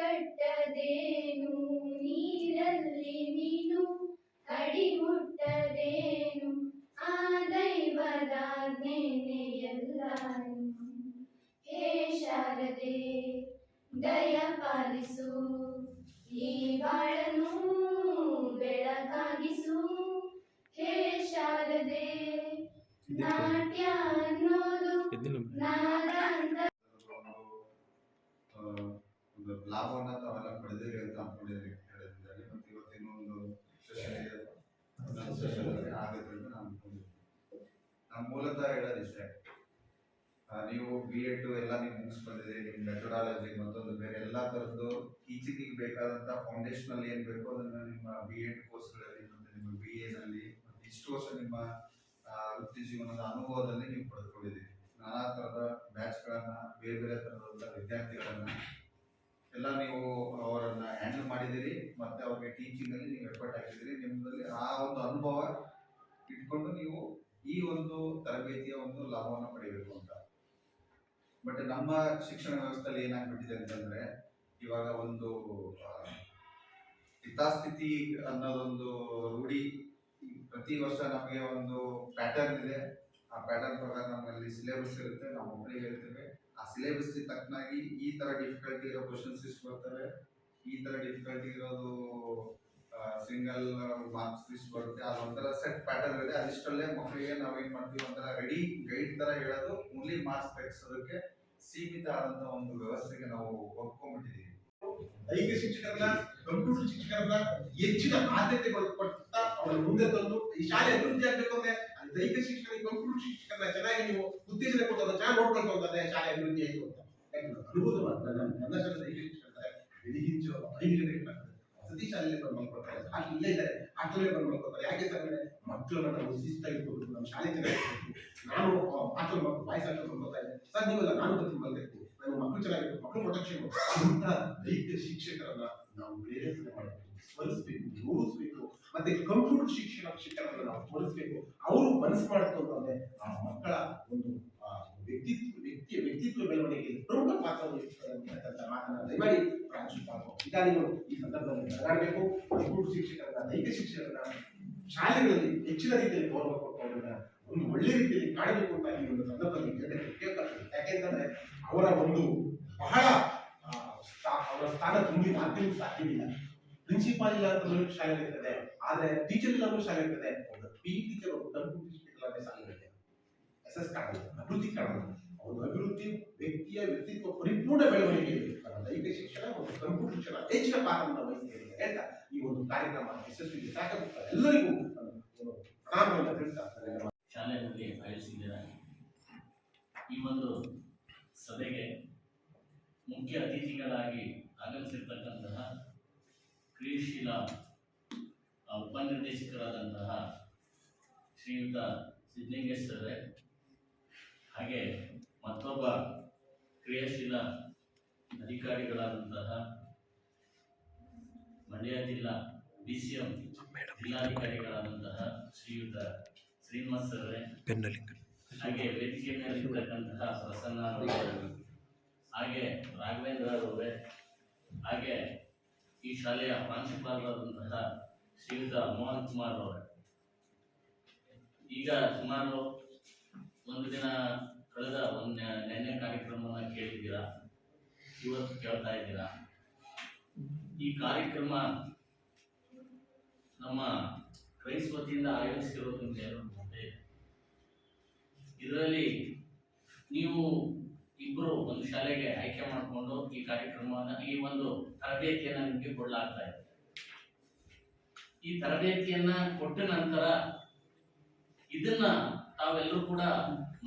ಕಟ್ಟದೇನು, ನೀರಲ್ಲಿ ಮೀನು ಅಡಿಮುಟ್ಟದೇನು, ಆ ದೈವದಾಜ್ಞೆನೆ ಎಲ್ಲಾನು. ಹೇ ಶಾರದೆ ದಯ ಪಾಲಿಸು, ಈ ಬಾಳನು ಬೆಳಕಾಗಿಸು. ಹೇ ಶಾರದೆ ನಾಟ್ಯ ಅನ್ನೋದು ನಾದಾಂತ ಲಾಭವನ್ನ ತಾವೆಲ್ಲ ಪಡೆದಿರಿ ಅಂತ ಅನ್ಕೊಂಡಿದ್ದೀರಿ ಹೇಳಿದ್ದಾರೆ. ಮತ್ತು ಇವತ್ತಿನ ಒಂದು ಸೆಷನ್ ಆಗುತ್ತೆ ಅಂತ ನಾನು ಅನ್ಕೊಂಡಿದ್ದೀನಿ. ನಾನು ಮೂಲತಃ ಹೇಳೋದಿಷ್ಟೇ, ನೀವು BEd ಎಲ್ಲ ನೀವು ಮುಗಿಸ್ ಬಂದಿದೆ. ನಿಮ್ಮ ಮೆಥಡಾಲಜಿ ಮತ್ತೊಂದು ಬೇರೆ ಎಲ್ಲ ಥರದ್ದು ಟೀಚಿಂಗಿಗೆ ಬೇಕಾದಂಥ ಫೌಂಡೇಶನಲ್ ಏನು ಬೇಕೋ ಅದನ್ನು ನಿಮ್ಮ BEd ಕೋರ್ಸ್ಗಳಲ್ಲಿ ಮತ್ತು ನಿಮ್ಮ BAನಲ್ಲಿ ಮತ್ತು ಇಷ್ಟು ವರ್ಷ ನಿಮ್ಮ ವೃತ್ತಿ ಜೀವನದ ಅನುಭವದಲ್ಲಿ ನೀವು ಪಡೆದುಕೊಂಡಿದ್ದೀರಿ. ನಾನಾ ಥರದ ಬ್ಯಾಚ್ಗಳನ್ನು, ಬೇರೆ ಬೇರೆ ಥರದ ವಿದ್ಯಾರ್ಥಿಗಳನ್ನು ಎಲ್ಲ ನೀವು ಅವರನ್ನು ಹ್ಯಾಂಡಲ್ ಮಾಡಿದ್ದೀರಿ ಮತ್ತು ಅವ್ರಿಗೆ ಟೀಚಿಂಗಲ್ಲಿ ನೀವು ಎಫರ್ಟ್ ಹಾಕಿದ್ದೀರಿ. ನಿಮ್ಮಲ್ಲಿ ಆ ಒಂದು ಅನುಭವ ಇಟ್ಕೊಂಡು ನೀವು ಈ ಒಂದು ತರಬೇತಿಯ ಒಂದು ಲಾಭವನ್ನು ಪಡೆಯಬೇಕು ಅಂತ. ಬಟ್ ನಮ್ಮ ಶಿಕ್ಷಣ ವ್ಯವಸ್ಥೆಯಲ್ಲಿ ಏನಾಗ್ಬಿಟ್ಟಿದೆ ಅಂತಂದರೆ, ಇವಾಗ ಒಂದು ಹಿತಾಸ್ಥಿತಿ ಅನ್ನೋದೊಂದು ರೂಢಿ. ಪ್ರತಿ ವರ್ಷ ನಮಗೆ ಒಂದು ಪ್ಯಾಟರ್ನ್ ಇದೆ. ಆ ಪ್ಯಾಟರ್ನ್ ಪ್ರಕಾರ ನಮ್ಮಲ್ಲಿ ಸಿಲೆಬಸ್ ಇರುತ್ತೆ, ನಾವು ಮಕ್ಕಳಿಗೆ ಹೇಳ್ತೇವೆ. ಆ ಸಿಲೆಬಸ್ ತಕ್ಕನಾಗಿ ಈ ಥರ ಡಿಫಿಕಲ್ಟಿ ಇರೋ ಕ್ವಶನ್ಸ್ ಇಷ್ಟು ಬರ್ತವೆ, ಈ ಥರ ಡಿಫಿಕಲ್ಟಿ ಇರೋದು ಸಿಂಗಲ್ ಮಾರ್ಕ್ಸ್ ಲಿಸ್ಟ್ ಬರುತ್ತೆ. ಅದೊಂಥರ ಸೆಟ್ ಪ್ಯಾಟರ್ನ್ ಇದೆ. ಅದಿಷ್ಟಲ್ಲೇ ಮಕ್ಕಳಿಗೆ ನಾವೇನು ಮಾಡ್ತೀವಿ, ಒಂಥರ ರೆಡಿ ಗೈಡ್ ಥರ ಹೇಳೋದು, ಓನ್ಲಿ ಮಾರ್ಕ್ಸ್ ತೆಗೆಸೋದಕ್ಕೆ ಸೀಮಿತ ಆದಂಥ ಒಂದು ವ್ಯವಸ್ಥೆಗೆ ನಾವು ಒಪ್ಕೊಂಡ್ಬಿಟ್ಟಿದ್ದೀವಿ. ದೈಹಿಕ ಶಿಕ್ಷಕರನ್ನ, ಕಂಪ್ಯೂಟರ್ ಶಿಕ್ಷಕರನ್ನ ಹೆಚ್ಚಿನ ಆದ್ಯತೆ ಕೊಡ್ತಾ ಅವರ ಮುಂದೆ ತಂದು ಈ ಶಾಲೆ ಅಭಿವೃದ್ಧಿ ಆಗ್ಬೇಕು ಅಂದ್ರೆ ದೈಹಿಕ ಶಿಕ್ಷಕರಿಗೆ, ಕಂಪ್ಯೂಟರ್ ಶಿಕ್ಷಕರನ್ನ ಚೆನ್ನಾಗಿ ನೀವು ಉತ್ತೇಜನ ಕೊಟ್ಟು ಚೆನ್ನಾಗಿ ನೋಡ್ಕೊಂಡು ಹೋದ್ರೆ ಶಾಲೆ ಅಭಿವೃದ್ಧಿ ಆಯಿತು ಅಂತ ಅನುಭವ ನನ್ನ ಶಾಲೆ ದೈಹಿಕ ಶಿಕ್ಷಕರ ಬೆಳಿಗಿಂಚು 5 ಗಂಟೆಗೆ ವಸತಿ ಶಾಲೆಯಲ್ಲಿ ಬಂದು ಮಲ್ಕೊಳ್ತಾರೆ, ಇಲ್ಲೇ ಇದ್ದಾರೆ, ಹಾಸ್ಟೆಲ್ ಬಂದು ಮಲ್ಕೊಳ್ತಾರೆ. ಯಾಕೆ ಸರ್ ಅಂದ್ರೆ ಮಕ್ಕಳನ್ನ ನಾವು ಶಿಸ್ತಾಗಿರ್ಬೇಕು, ನಮ್ಮ ಶಾಲೆ ಚೆನ್ನಾಗಿರ್ಬೇಕು. ನಾನು ಹಾಸ್ಟೆಲ್ ಮಕ್ಕಳು ಬಾಯ್ಸ್ ಹಾಸ್ಟೆಲ್ ಮಲ್ಕೊಳ್ತಾ ಇದ್ದೆ ಸರ್, ನೀವೆಲ್ಲ ನಾನು ಬರ್ತೀನಿ ಮಲ್ಕೈತಿ, ನನ್ನ ಮಕ್ಕಳು ಚೆನ್ನಾಗಿರ್ಬೇಕು, ಮಕ್ಕಳು ಪ್ರೊಟೆಕ್ಷನ್ ಅಂತ ದೈಹಿಕ ಶಿಕ್ಷಕರನ್ನ ನಾವು ಬೇರೆ ಮಾಡಬೇಕು, ಸ್ಮರಿಸಬೇಕು, ಗೌರವಿಸಬೇಕು. ಮತ್ತೆ ಕಂಪ್ಯೂಟರ್ ಶಿಕ್ಷಕರನ್ನ ನಾವು ಸ್ಮರಿಸಬೇಕು. ಅವರು ಮನಸ್ಸು ಮಾಡುತ್ತೆ ಅಂತಂದ್ರೆ ಆ ಮಕ್ಕಳ ಒಂದು ವ್ಯಕ್ತಿತ್ವ ಬೆಳವಣಿಗೆಯಲ್ಲಿ ಪ್ರಮುಖ ಪಾತ್ರ ವಹಿಸುತ್ತದೆ ಮಾತನ್ನ ದಯಮಾಡಿ ಪ್ರಾಂಶುಪಾಲರು ಅಧಿಕಾರಿಗಳು ಈ ಸಂದರ್ಭದಲ್ಲಿ ಮಾತನಾಡಬೇಕು. ಕಂಪ್ಯೂಟರ್ ಶಿಕ್ಷಕರನ್ನ, ದೈಹಿಕ ಶಿಕ್ಷಕರನ್ನ ಶಾಲೆಗಳಲ್ಲಿ ಹೆಚ್ಚಿನ ರೀತಿಯಲ್ಲಿ ಗೌರವ ಕೊಟ್ಟು ಅವರನ್ನ ಒಂದು ಒಳ್ಳೆ ರೀತಿಯಲ್ಲಿ ಕಾಣಬೇಕು ಅಂತ ಈ ಒಂದು ಸಂದರ್ಭದಲ್ಲಿ ಕೇಳ್ತಾರೆ. ಯಾಕೆಂತಂದ್ರೆ ಅವರ ಒಂದು ಬಹಳ ಅವರ ಸ್ಥಾನ ತುಂಬಿ ಮಾಧ್ಯಮ ಸಾಧ್ಯವಿಲ್ಲ. ಪ್ರಿನ್ಸಿಪಾಲ್ ಇಲ್ಲ ಅಂತ ಶಾಲೆ ಇರ್ತದೆ, ಆದ್ರೆ ಟೀಚರ್ ಇಲ್ಲ ಶಾಲೆ ಇರ್ತದೆ. ಒಂದು PE ಟೀಚರ್, ಒಂದು ಕಂಪ್ಯೂಟರ್ ಶಿಕ್ಷಕರ ಶಾಲೆ ಇರುತ್ತೆ. SS ಕಾಣಲ್ಲ, ಅಭಿವೃದ್ಧಿ ಕಾಣಲ್ಲ. ಒಂದು ಅಭಿವೃದ್ಧಿ ವ್ಯಕ್ತಿತ್ವ ಪರಿಪೂರ್ಣ ಬೆಳವಣಿಗೆ ದೈಹಿಕ ಶಿಕ್ಷಣ ಮತ್ತು ಕಂಪ್ಯೂಟರ್ ಶಿಕ್ಷಣ ಹೆಚ್ಚಿನ ಪಾತ್ರವನ್ನು ವಹಿಸಿದೆ ಅಂತ ಈ ಒಂದು ಕಾರ್ಯಕ್ರಮ ಯಶಸ್ವಿಗೆ ಸಾಕಾಗುತ್ತದೆ. ಎಲ್ಲರಿಗೂ ಪ್ರಣಾಮವನ್ನು ತಿಳಿಸ್ತಾರೆ. ಶಾಲೆ ಬಗ್ಗೆ ಆಯೋಜಿಸಿದ್ದೀರಾ. ಈ ಒಂದು ಸಭೆಗೆ ಮುಖ್ಯ ಅತಿಥಿಗಳಾಗಿ ಆಗಮಿಸಿರ್ತಕ್ಕಂತಹ ಕ್ರಿಯಾಶೀಲ ಉಪನಿರ್ದೇಶಕರಾದಂತಹ ಶ್ರೀಯುತ ಸಿದ್ಧಲಿಂಗೇಶ್ವರ, ಹಾಗೆ ಮತ್ತೊಬ್ಬ ಕ್ರಿಯಾಶೀಲ ಅಧಿಕಾರಿಗಳಾದಂತಹ ಮಂಡ್ಯ ಜಿಲ್ಲಾ BCM ಜಿಲ್ಲಾಧಿಕಾರಿಗಳಾದಂತಹ ಶ್ರೀಯುತ ಶ್ರೀನಿವಾಸ್ ಅವರೇ, ಹಾಗೆ ವೇದಿಕೆ ಮೇಲಿರ್ತಕ್ಕಂತಹ ಪ್ರಸನ್ನ ಅವರೇ, ಹಾಗೆ ರಾಘವೇಂದ್ರ ಅವರೇ, ಹಾಗೆ ಈ ಶಾಲೆಯ ಪ್ರಾಂಶುಪಾಲರಾದಂತಹ ಶ್ರೀಯುತ ಮೋಹನ್ ಕುಮಾರ್ ಅವರೇ. ಈಗ ಸುಮಾರು ಒಂದು ದಿನ ಕಳೆದ ನೆನ್ನೆ ಕಾರ್ಯಕ್ರಮವನ್ನು ಕೇಳಿದ್ದೀರಾ, ಇವತ್ತು ಕೇಳ್ತಾ ಇದ್ದೀರಾ. ಈ ಕಾರ್ಯಕ್ರಮ ನಮ್ಮ ಕ್ರೈಸ್ ವತಿಯಿಂದ ಆಯೋಜಿಸಿರೋದು ಮುಂದೆ. ಇದರಲ್ಲಿ ನೀವು ಇಬ್ಬರು ಒಂದು ಶಾಲೆಗೆ ಆಯ್ಕೆ ಮಾಡಿಕೊಂಡು ಈ ಕಾರ್ಯಕ್ರಮವನ್ನು, ಈ ಒಂದು ತರಬೇತಿಯನ್ನು ನಿಮಗೆ ಕೊಡಲಾಗ್ತಾ ಇದೆ. ಈ ತರಬೇತಿಯನ್ನ ಕೊಟ್ಟ ನಂತರ ಇದನ್ನ ತಾವೆಲ್ಲರೂ ಕೂಡ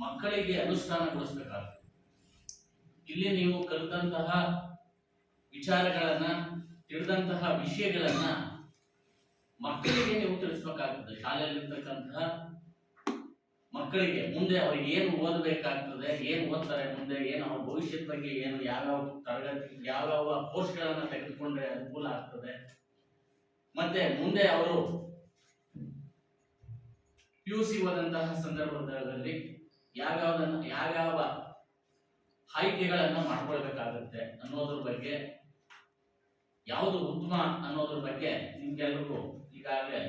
ಮಕ್ಕಳಿಗೆ ಅನುಷ್ಠಾನಗೊಳಿಸಬೇಕಾಗ್ತದೆ. ಇಲ್ಲಿ ನೀವು ಕಲಿತಂತಹ ವಿಚಾರಗಳನ್ನ, ತಿಳಿದಂತಹ ವಿಷಯಗಳನ್ನ ಮಕ್ಕಳಿಗೆ ನೀವು ತಿಳಿಸ್ಬೇಕಾಗ್ತದೆ. ಶಾಲೆಯಲ್ಲಿರ್ತಕ್ಕಂತಹ ಮಕ್ಕಳಿಗೆ ಮುಂದೆ ಅವ್ರಿಗೆ ಏನು ಓದಬೇಕಾಗ್ತದೆ, ಏನು ಓದ್ತಾರೆ, ಮುಂದೆ ಏನು ಅವ್ರ ಭವಿಷ್ಯದ ಬಗ್ಗೆ ಏನು, ಯಾವ್ಯಾವ ತರಗತಿ, ಯಾವ್ಯಾವ ಕೋರ್ಸ್ಗಳನ್ನ ತೆಗೆದುಕೊಂಡ್ರೆ ಅನುಕೂಲ ಆಗ್ತದೆ, ಮತ್ತೆ ಮುಂದೆ ಅವರು PUC ಓದಂತಹ ಸಂದರ್ಭದಲ್ಲಿ ಯಾವ್ಯಾವ ಆಯ್ಕೆಗಳನ್ನ ಮಾಡ್ಕೊಳ್ಬೇಕಾಗುತ್ತೆ ಅನ್ನೋದ್ರ ಬಗ್ಗೆ ಯಾವುದು ಉತ್ತಮ ಅನ್ನೋದ್ರ ಬಗ್ಗೆ ನಿಮ್ಗೆಲ್ರಿಗೂ ಈಗಾಗಲೇ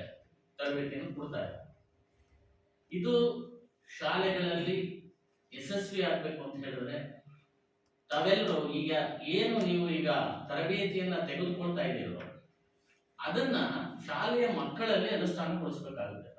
ತರಬೇತಿಯನ್ನು ಕೊಡ್ತಾರೆ. ಇದು ಶಾಲೆಗಳಲ್ಲಿ ಯಶಸ್ವಿ ಆಗ್ಬೇಕು ಅಂತ ಹೇಳಿದ್ರೆ ತಾವೆಲ್ಲರೂ ಈಗ ಏನು ನೀವು ಈಗ ತರಬೇತಿಯನ್ನ ತೆಗೆದುಕೊಳ್ತಾ ಇದ್ದೀರೋ ಅದನ್ನ ಶಾಲೆಯ ಮಕ್ಕಳಲ್ಲಿ ಅನುಷ್ಠಾನಗೊಳಿಸಬೇಕಾಗುತ್ತೆ.